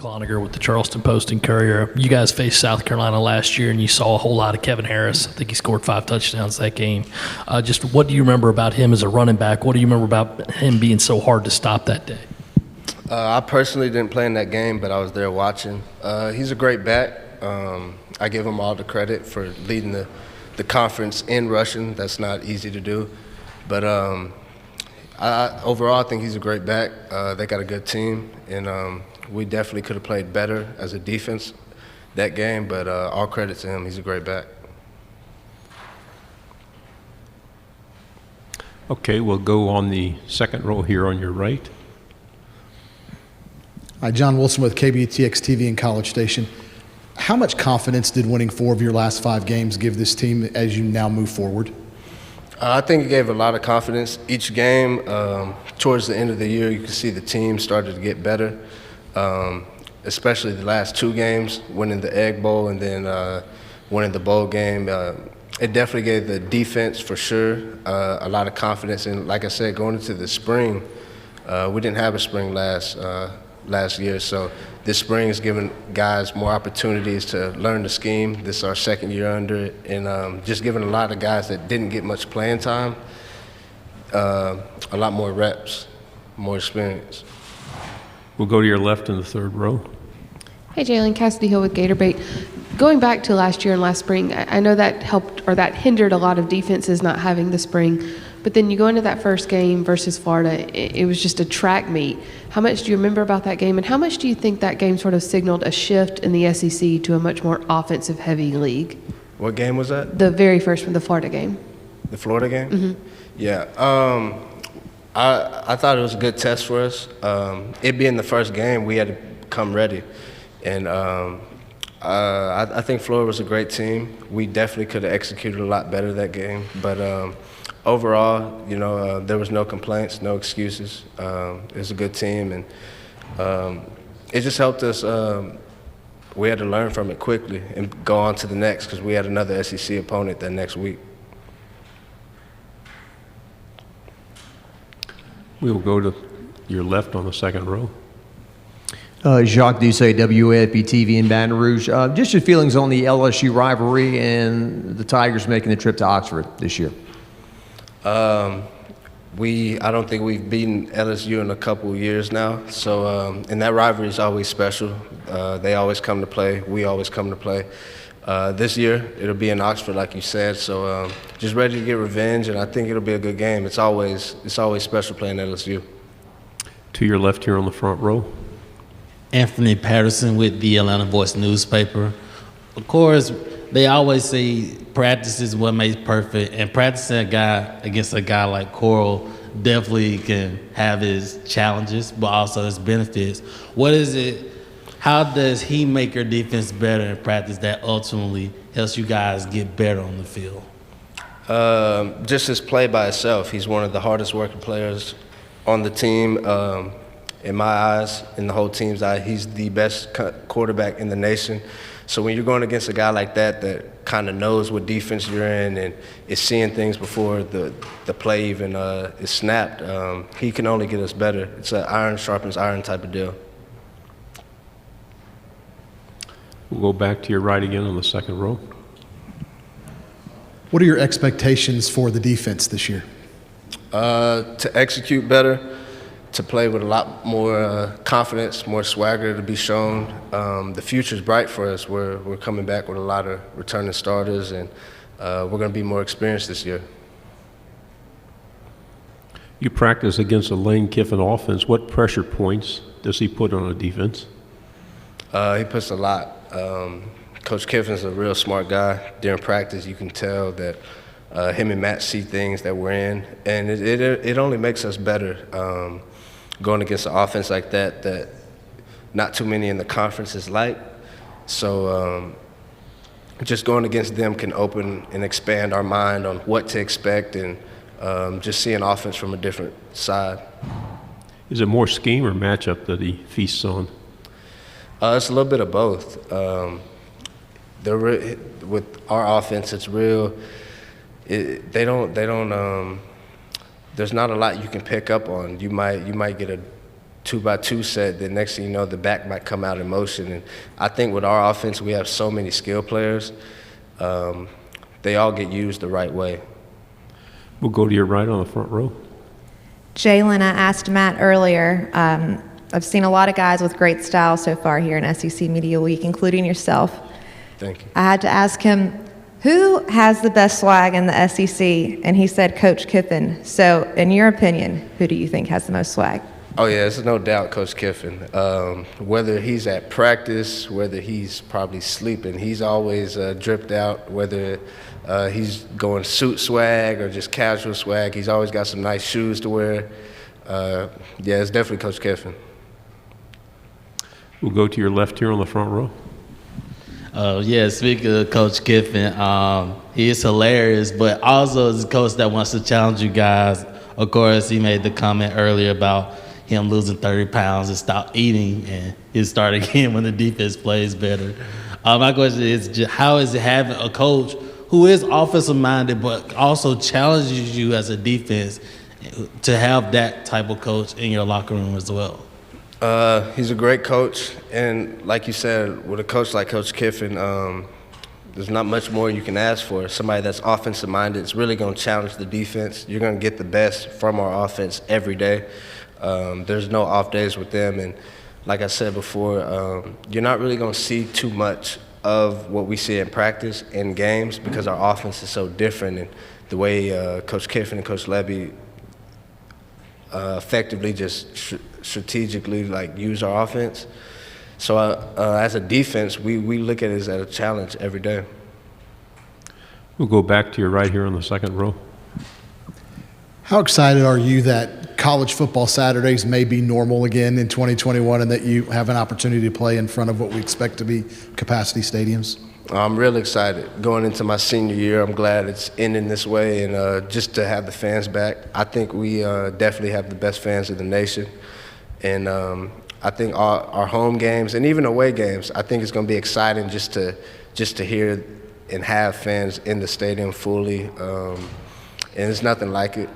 Cloninger with the Charleston Post and Courier. You guys faced South Carolina last year, and you saw a whole lot of Kevin Harris. I think he scored 5 touchdowns that game. Just what do you remember about him as a running back? What do you remember about him being so hard to stop that day? I personally didn't play in that game, but I was there watching. He's a great back. I give him all the credit for leading the conference in rushing. That's not easy to do. But overall, I think he's a great back. They got a good team, and we definitely could have played better as a defense that game, but all credit to him. He's a great back. Okay, we'll go on the second row here on your right. Hi, John Wilson with KBTX TV and College Station. How much confidence did winning 4 of your last 5 games give this team as you now move forward? I think it gave a lot of confidence. Each game, towards the end of the year, you could see the team started to get better, especially the last 2 games, winning the Egg Bowl and then winning the bowl game. It definitely gave the defense, for sure, a lot of confidence. And like I said, going into the spring, we didn't have a spring last year, so this spring is giving guys more opportunities to learn the scheme. This is our second year under it, and just giving a lot of guys that didn't get much playing time a lot more reps, more experience. We'll go to your left in the third row. Hey, Jaylon, Cassidy Hill with Gatorbait. Going back to last year and last spring, I know that helped or that hindered a lot of defenses not having the spring. But then you go into that first game versus Florida, it was just a track meet. How much do you remember about that game, and how much do you think that game sort of signaled a shift in the SEC to a much more offensive-heavy league? What game was that? The very first one, the Florida game. The Florida game? Mm-hmm. Yeah. I thought it was a good test for us. It being the first game, we had to come ready. And I think Florida was a great team. We definitely could have executed a lot better that game. But overall, there was no complaints, no excuses. It was a good team, and it just helped us. We had to learn from it quickly and go on to the next, because we had another SEC opponent that next week. We will go to your left on the second row. Jacques Doucet, WAFB-TV in Baton Rouge. Just your feelings on the LSU rivalry and the Tigers making the trip to Oxford this year. I don't think we've beaten LSU in a couple of years now. So, and that rivalry is always special. They always come to play. We always come to play. This year, it'll be in Oxford, like you said. So, just ready to get revenge, and I think it'll be a good game. It's always special playing LSU. To your left here on the front row. Anthony Patterson with the Atlanta Voice newspaper. Of course, they always say practice is what makes perfect, and practicing a guy against a guy like Coral definitely can have his challenges, but also his benefits. What is it? How does he make your defense better in practice that ultimately helps you guys get better on the field? Just his play by itself. He's one of the hardest working players on the team. In my eyes, in the whole team's eye, he's the best quarterback in the nation. So when you're going against a guy like that kind of knows what defense you're in and is seeing things before the play even is snapped, he can only get us better. It's an iron sharpens iron type of deal. We'll go back to your right again on the second row. What are your expectations for the defense this year? To execute better, to play with a lot more confidence, more swagger to be shown. The future's bright for us. We're coming back with a lot of returning starters, and we're going to be more experienced this year. You practice against a Lane Kiffin offense. What pressure points does he put on a defense? He puts a lot. Coach Kiffin's a real smart guy. During practice, you can tell that him and Matt see things that we're in, and it only makes us better. Going against an offense like that not too many in the conference is like. So just going against them can open and expand our mind on what to expect, and just seeing offense from a different side. Is it more scheme or matchup that he feasts on? It's a little bit of both. With our offense, it's real. They don't. There's not a lot you can pick up on. You might get a 2-by-2 set, the next thing you know, the back might come out in motion. And I think with our offense, we have so many skill players. They all get used the right way. We'll go to your right on the front row. Jaylon, I asked Matt earlier. I've seen a lot of guys with great style so far here in SEC Media Week, including yourself. Thank you. I had to ask him, who has the best swag in the SEC? And he said Coach Kiffin. So, in your opinion, who do you think has the most swag? Oh, yeah, there's no doubt Coach Kiffin. Whether he's at practice, whether he's probably sleeping, he's always dripped out, whether he's going suit swag or just casual swag. He's always got some nice shoes to wear. Yeah, it's definitely Coach Kiffin. We'll go to your left here on the front row. Yeah, speaking of Coach Kiffin, he is hilarious, but also is a coach that wants to challenge you guys. Of course, he made the comment earlier about him losing 30 pounds and stop eating, and he'll start again when the defense plays better. My question is, just how is it having a coach who is offensive-minded but also challenges you as a defense to have that type of coach in your locker room as well? He's a great coach, and like you said, with a coach like Coach Kiffin, there's not much more you can ask for. Somebody that's offensive-minded is really going to challenge the defense. You're going to get the best from our offense every day. There's no off days with them, and like I said before, you're not really going to see too much of what we see in practice in games because our offense is so different, and the way Coach Kiffin and Coach Levy effectively just strategically use our offense. So as a defense, we look at it as a challenge every day. We'll go back to your right here on the second row. How excited are you that college football Saturdays may be normal again in 2021 and that you have an opportunity to play in front of what we expect to be capacity stadiums? I'm really excited. Going into my senior year, I'm glad it's ending this way, and just to have the fans back. I think we definitely have the best fans in the nation. And I think our home games and even away games, I think it's going to be exciting just to hear and have fans in the stadium fully. And it's nothing like it.